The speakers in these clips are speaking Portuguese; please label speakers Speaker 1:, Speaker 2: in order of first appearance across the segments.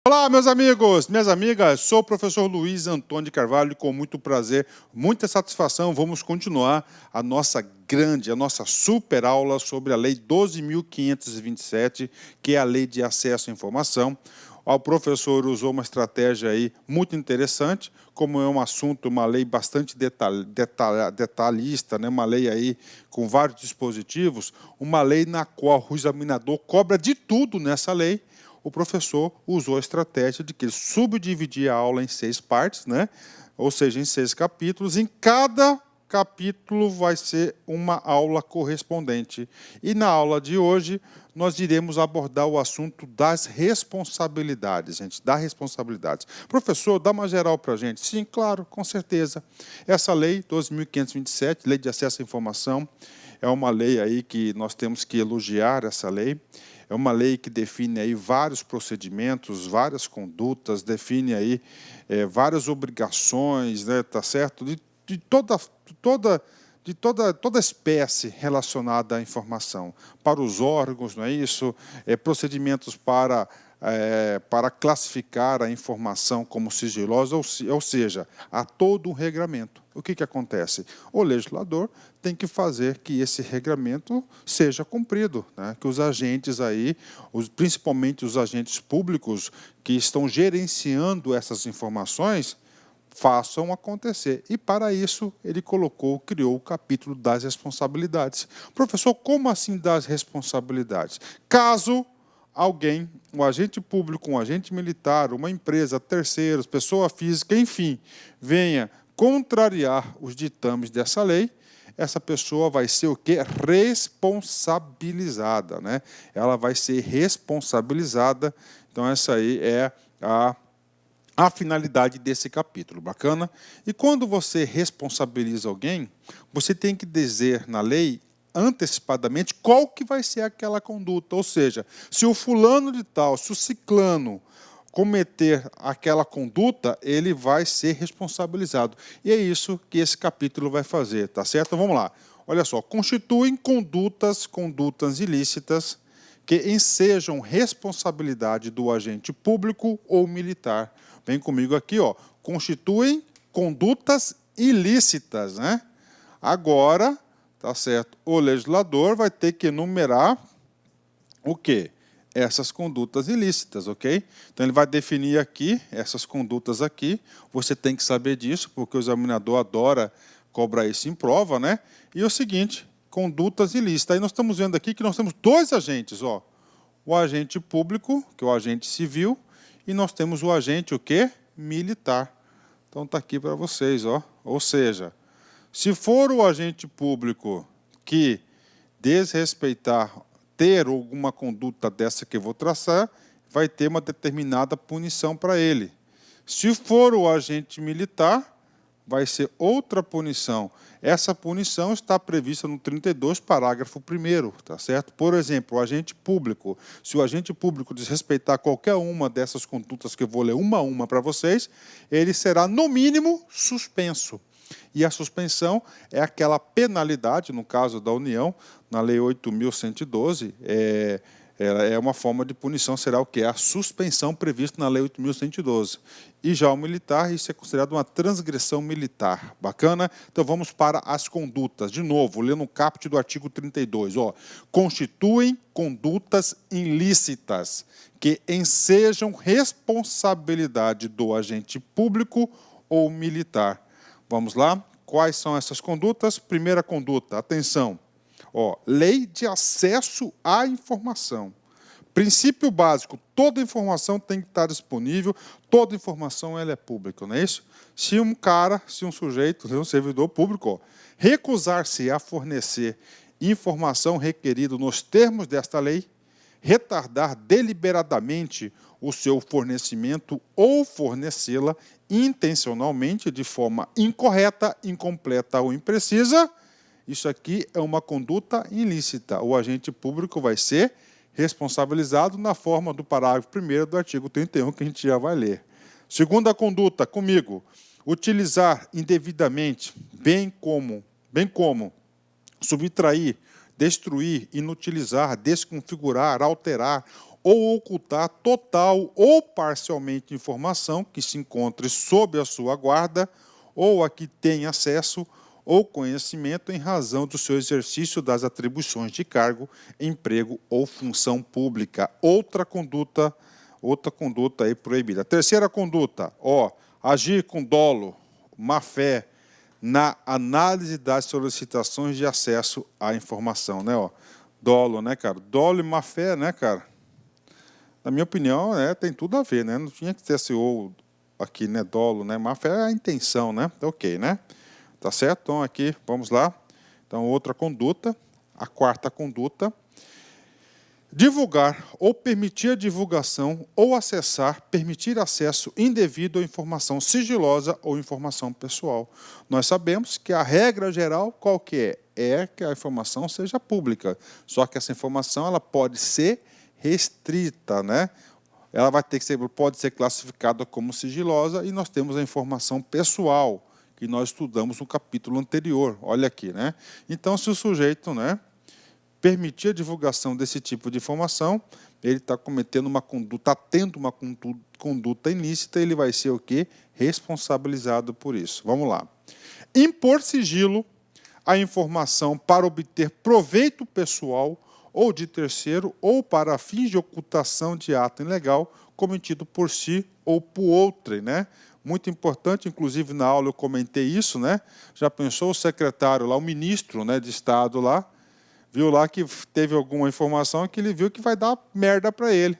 Speaker 1: Olá, meus amigos, minhas amigas, sou o professor Luiz Antônio de Carvalho e com muito prazer, muita satisfação, vamos continuar a nossa super aula sobre a Lei 12.527, que é a Lei de Acesso à Informação. O professor usou uma estratégia aí muito interessante, como é um assunto, uma lei bastante detalhista, né? Uma lei aí com vários dispositivos, uma lei na qual o examinador cobra de tudo nessa lei. O professor usou a estratégia de que ele subdividia a aula em 6 partes, né? Ou seja, em 6 capítulos. Em cada capítulo vai ser uma aula correspondente. E na aula de hoje, nós iremos abordar o assunto das responsabilidades, gente, das responsabilidades. Professor, dá uma geral para a gente? Sim, claro, com certeza. Essa lei, 12.527, Lei de Acesso à Informação, é uma lei aí que nós temos que elogiar essa lei. É uma lei que define aí vários procedimentos, várias condutas, define aí várias obrigações, né, tá certo? De toda espécie relacionada à informação. Para os órgãos, não é isso? Procedimentos para classificar a informação como sigilosa, ou seja, há todo um regramento. O que acontece? O legislador tem que fazer que esse regramento seja cumprido, né? Que os agentes aí, principalmente os agentes públicos que estão gerenciando essas informações, façam acontecer. E, para isso, ele criou o capítulo das responsabilidades. Professor, como assim das responsabilidades? Caso alguém, um agente público, um agente militar, uma empresa, terceiros, pessoa física, enfim, venha contrariar os ditames dessa lei, essa pessoa vai ser o quê? Responsabilizada, né? Ela vai ser responsabilizada. Então, essa aí é a finalidade desse capítulo, bacana? E quando você responsabiliza alguém, você tem que dizer na lei antecipadamente qual que vai ser aquela conduta, ou seja, se o fulano de tal, se o ciclano cometer aquela conduta, ele vai ser responsabilizado. E é isso que esse capítulo vai fazer, tá certo? Então, vamos lá. Olha só, constituem condutas ilícitas que ensejam responsabilidade do agente público ou militar. Vem comigo aqui, ó. Constituem condutas ilícitas, né? Agora, tá certo? O legislador vai ter que enumerar o quê? Essas condutas ilícitas, ok? Então, ele vai definir aqui, essas condutas aqui. Você tem que saber disso, porque o examinador adora cobrar isso em prova, né? E o seguinte, condutas ilícitas. Aí nós estamos vendo aqui que nós temos 2 agentes, ó. O agente público, que é o agente civil, e nós temos o agente, o quê? Militar. Então, está aqui para vocês, ó. Ou seja, se for o agente público que desrespeitar, ter alguma conduta dessa que eu vou traçar, vai ter uma determinada punição para ele. Se for o agente militar, vai ser outra punição. Essa punição está prevista no 32, parágrafo 1º, tá certo? Por exemplo, o agente público, se o agente público desrespeitar qualquer uma dessas condutas que eu vou ler uma a uma para vocês, ele será, no mínimo, suspenso. E a suspensão é aquela penalidade, no caso da União, na Lei 8.112, é uma forma de punição, será o quê? A suspensão prevista na Lei 8.112. E já o militar, isso é considerado uma transgressão militar. Bacana? Então, vamos para as condutas. De novo, lendo o caput do artigo 32. Ó, constituem condutas ilícitas que ensejam responsabilidade do agente público ou militar. Vamos lá? Quais são essas condutas? Primeira conduta, atenção. Ó, lei de acesso à informação. Princípio básico, toda informação tem que estar disponível, toda informação ela é pública, não é isso? Se um sujeito, um servidor público, ó, recusar-se a fornecer informação requerida nos termos desta lei, retardar deliberadamente o seu fornecimento ou fornecê-la intencionalmente, de forma incorreta, incompleta ou imprecisa, isso aqui é uma conduta ilícita. O agente público vai ser responsabilizado na forma do parágrafo 1º do artigo 31, que a gente já vai ler. Segunda conduta, comigo, utilizar indevidamente, bem como subtrair, destruir, inutilizar, desconfigurar, alterar ou ocultar total ou parcialmente informação que se encontre sob a sua guarda ou a que tem acesso ou conhecimento em razão do seu exercício das atribuições de cargo, emprego ou função pública. Outra conduta aí proibida. Terceira conduta, agir com dolo, má-fé, na análise das solicitações de acesso à informação, né? Dolo, né, cara? Dolo e má-fé, né, cara? Na minha opinião, tem tudo a ver, né? Não tinha que ter esse ou aqui, né? Dolo, né? Má-fé é a intenção, né? Ok, né? Tá certo? Então, aqui, vamos lá. Então, outra conduta. A quarta conduta. Divulgar ou permitir a divulgação ou acessar, permitir acesso indevido à informação sigilosa ou informação pessoal. Nós sabemos que a regra geral, qual que é? É que a informação seja pública. Só que essa informação ela pode ser restrita, né? Ela pode ser classificada como sigilosa e nós temos a informação pessoal, que nós estudamos no capítulo anterior. Olha aqui, né? Então, se o sujeito, né, permitir a divulgação desse tipo de informação, ele está cometendo uma conduta, tendo uma conduta ilícita, ele vai ser o quê? Responsabilizado por isso. Vamos lá. Impor sigilo à informação para obter proveito pessoal ou de terceiro ou para fins de ocultação de ato ilegal cometido por si ou por outrem, né? Muito importante, inclusive na aula eu comentei isso, né? Já pensou o secretário lá, o ministro, né, de Estado lá, viu lá que teve alguma informação que ele viu que vai dar merda para ele.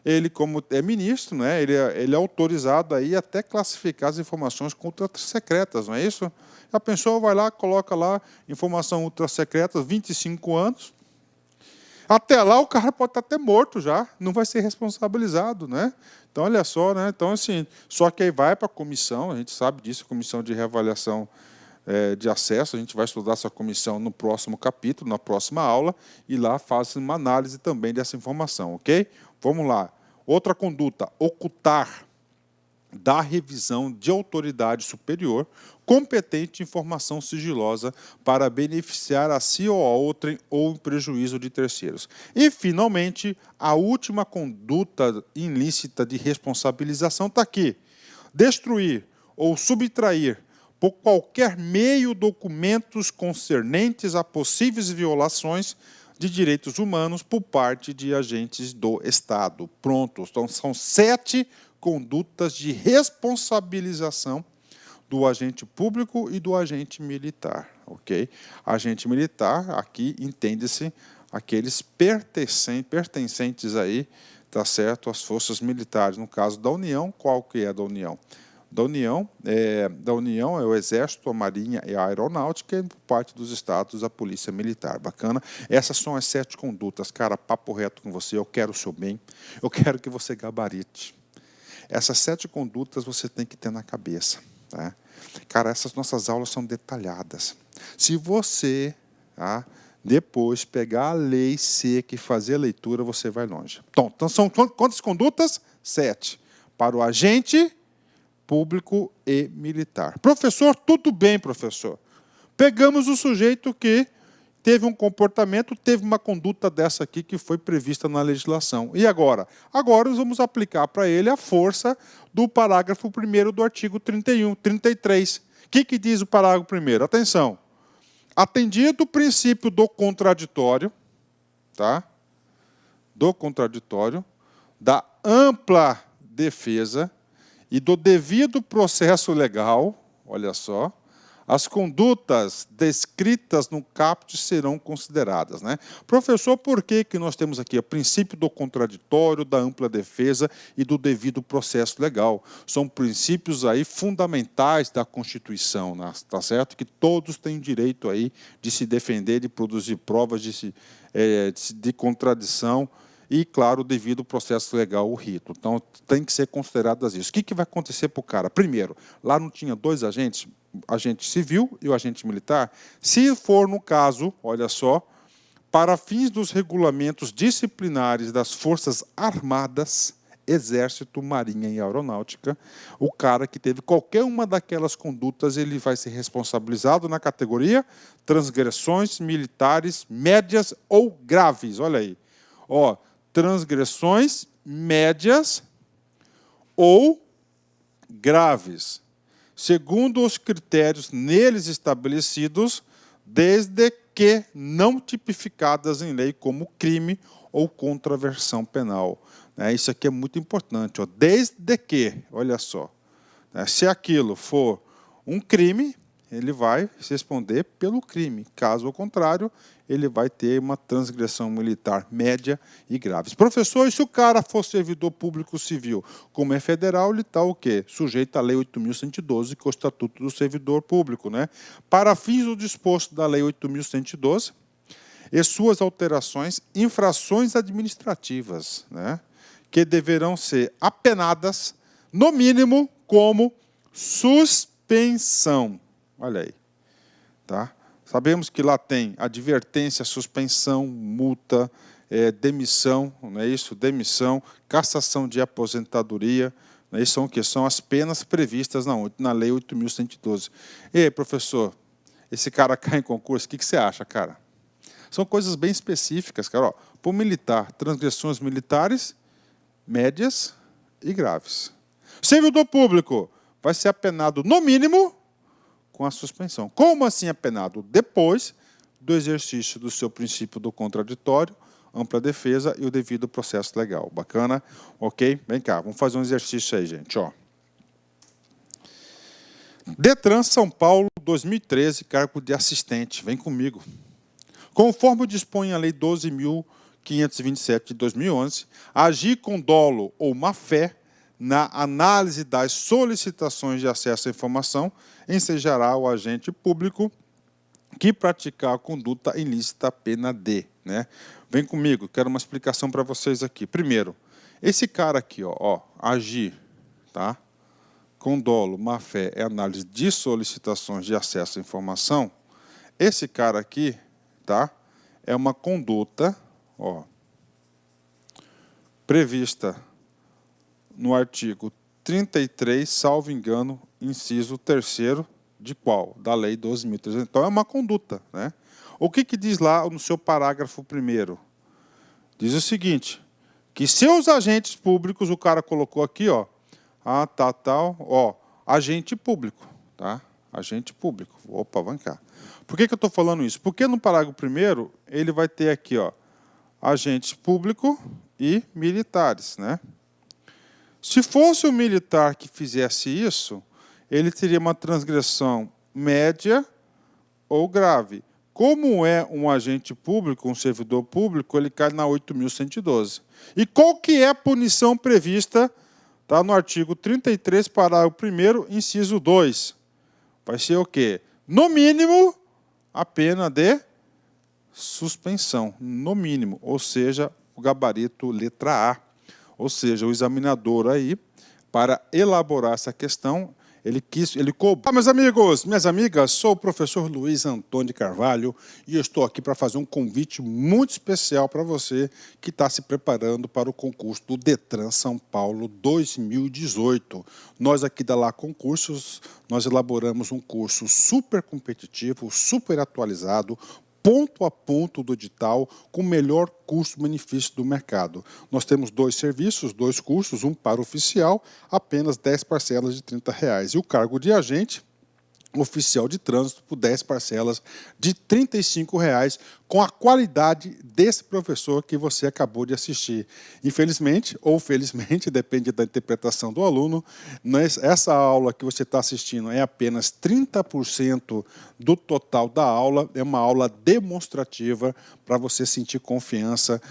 Speaker 1: Ele, como é ministro, né, ele é autorizado aí até classificar as informações como ultrasecretas, não é isso? A pessoa vai lá, coloca lá informação ultrasecreta, 25 anos. Até lá o cara pode estar até morto já, não vai ser responsabilizado, né? Então, olha só, né? Então, assim, só que aí vai para a comissão, a gente sabe disso, a comissão de reavaliação de acesso, a gente vai estudar essa comissão no próximo capítulo, na próxima aula, e lá faz uma análise também dessa informação, ok? Vamos lá. Outra conduta, ocultar da revisão de autoridade superior competente informação sigilosa para beneficiar a si ou a outrem ou em prejuízo de terceiros. E, finalmente, a última conduta ilícita de responsabilização está aqui. Destruir ou subtrair por qualquer meio documentos concernentes a possíveis violações de direitos humanos por parte de agentes do Estado. Pronto, então são 7 condutas de responsabilização do agente público e do agente militar, ok? Agente militar, aqui entende-se aqueles pertencentes aí, tá certo, às forças militares. No caso da União, qual que é a da União? Da União é o Exército, a Marinha e a Aeronáutica, e por parte dos Estados, a Polícia Militar. Bacana? Essas são as 7 condutas. Cara, papo reto com você, eu quero o seu bem, eu quero que você gabarite. Essas 7 condutas você tem que ter na cabeça. Tá? Cara, essas nossas aulas são detalhadas. Se você depois pegar a lei seca e fazer a leitura, você vai longe. Então são quantas condutas? 7. Para o agente público e militar. Professor, tudo bem, professor. Pegamos o sujeito que teve um comportamento, teve uma conduta dessa aqui que foi prevista na legislação. E agora? Agora nós vamos aplicar para ele a força do parágrafo 1º do artigo 33. O que diz o parágrafo 1º? Atenção. Atendido o princípio do contraditório, tá? Do contraditório, da ampla defesa e do devido processo legal, olha só, as condutas descritas no caput serão consideradas, né? Professor, por que nós temos aqui o princípio do contraditório, da ampla defesa e do devido processo legal? São princípios aí fundamentais da Constituição, né? Tá certo? Que todos têm direito aí de se defender, de produzir provas de contradição e, claro, devido ao processo legal, o rito. Então, tem que ser consideradas isso. O que vai acontecer para o cara? Primeiro, lá não tinha 2 agentes, o agente civil e o agente militar. Se for no caso, olha só, para fins dos regulamentos disciplinares das Forças Armadas, Exército, Marinha e Aeronáutica, o cara que teve qualquer uma daquelas condutas, ele vai ser responsabilizado na categoria transgressões militares médias ou graves. Olha aí. transgressões médias ou graves, segundo os critérios neles estabelecidos, desde que não tipificadas em lei como crime ou contravenção penal. Isso aqui é muito importante. Desde que, olha só, se aquilo for um crime, ele vai responder pelo crime. Caso contrário, ele vai ter uma transgressão militar média e grave. Professor, e se o cara for servidor público civil, como é federal, ele está o quê? Sujeito à Lei 8.112, que é o Estatuto do Servidor Público, né? Para fins do disposto da Lei 8.112 e suas alterações, infrações administrativas, né? Que deverão ser apenadas, no mínimo, como suspensão. Olha aí, tá? Sabemos que lá tem advertência, suspensão, multa, demissão, não é isso? Demissão, cassação de aposentadoria, não é isso? São o quê? São as penas previstas na Lei 8.112. E aí, professor, esse cara cai em concurso, o que você acha, cara? São coisas bem específicas, cara. Para o militar, transgressões militares, médias e graves. Servidor público vai ser apenado, no mínimo, com a suspensão. Como assim apenado? Depois do exercício do seu princípio do contraditório, ampla defesa e o devido processo legal. Bacana? Ok? Vem cá, vamos fazer um exercício aí, gente. Detran São Paulo, 2013, cargo de assistente. Vem comigo. Conforme dispõe a Lei 12.527 de 2011, agir com dolo ou má-fé na análise das solicitações de acesso à informação ensejará o agente público que praticar a conduta ilícita pena de. Né? Vem comigo, quero uma explicação para vocês aqui. Primeiro, esse cara aqui, agir, tá? Com dolo, má-fé, é análise de solicitações de acesso à informação. Esse cara aqui, tá? É uma conduta, prevista no artigo 33, salvo engano, inciso 3º, de qual? Da Lei 12.300. Então, é uma conduta. Né? O que diz lá no seu parágrafo 1º? Diz o seguinte, que seus agentes públicos, o cara colocou aqui, agente público. Tá? Agente público. Opa, vem cá. Por que eu estou falando isso? Porque no parágrafo 1º, ele vai ter aqui, agente público e militares, né? Se fosse o militar que fizesse isso, ele teria uma transgressão média ou grave. Como é um agente público, um servidor público, ele cai na 8.112. E qual que é a punição prevista? Tá no artigo 33, parágrafo 1º, inciso 2. Vai ser o quê? No mínimo, a pena de suspensão. No mínimo, ou seja, o gabarito letra A. Ou seja, o examinador aí, para elaborar essa questão, ele cobrou. Meus amigos, minhas amigas, sou o professor Luiz Antônio de Carvalho e eu estou aqui para fazer um convite muito especial para você que está se preparando para o concurso do Detran São Paulo 2018. Nós aqui da Lá Concursos, nós elaboramos um curso super competitivo, super atualizado, ponto a ponto do edital, com o melhor custo-benefício do mercado. Nós temos 2 serviços, 2 cursos, um para oficial, apenas 10 parcelas de R$30. E o cargo de agente, oficial de trânsito, por 10 parcelas de R$35, com a qualidade desse professor que você acabou de assistir. Infelizmente, ou felizmente, depende da interpretação do aluno, essa aula que você está assistindo é apenas 30% do total da aula, é uma aula demonstrativa para você sentir confiança,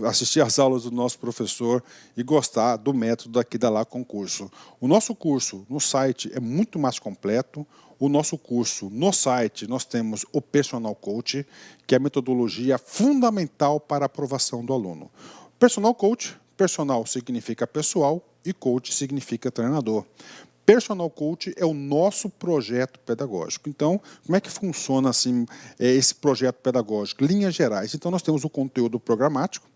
Speaker 1: assistir às aulas do nosso professor e gostar do método aqui da Lá Concurso. O nosso curso no site é muito mais completo. O nosso curso no site, nós temos o Personal Coach, que é a metodologia fundamental para a aprovação do aluno. Personal Coach, personal significa pessoal e coach significa treinador. Personal Coach é o nosso projeto pedagógico. Então, como é que funciona assim, esse projeto pedagógico? Linhas gerais. Então, nós temos o conteúdo programático,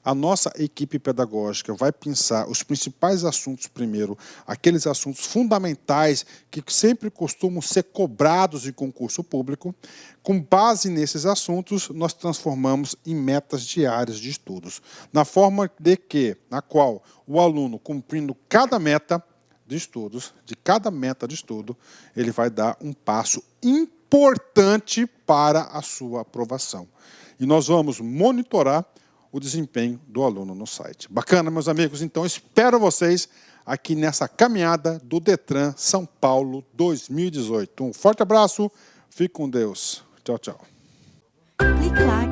Speaker 1: A nossa equipe pedagógica vai pensar os principais assuntos primeiro, aqueles assuntos fundamentais que sempre costumam ser cobrados em concurso público. Com base nesses assuntos, nós transformamos em metas diárias de estudos, na qual o aluno, cumprindo cada meta de estudos, ele vai dar um passo importante para a sua aprovação. E nós vamos monitorar o desempenho do aluno no site. Bacana, meus amigos? Então, espero vocês aqui nessa caminhada do Detran São Paulo 2018. Um forte abraço, fique com Deus. Tchau, tchau.
Speaker 2: Clic-clac.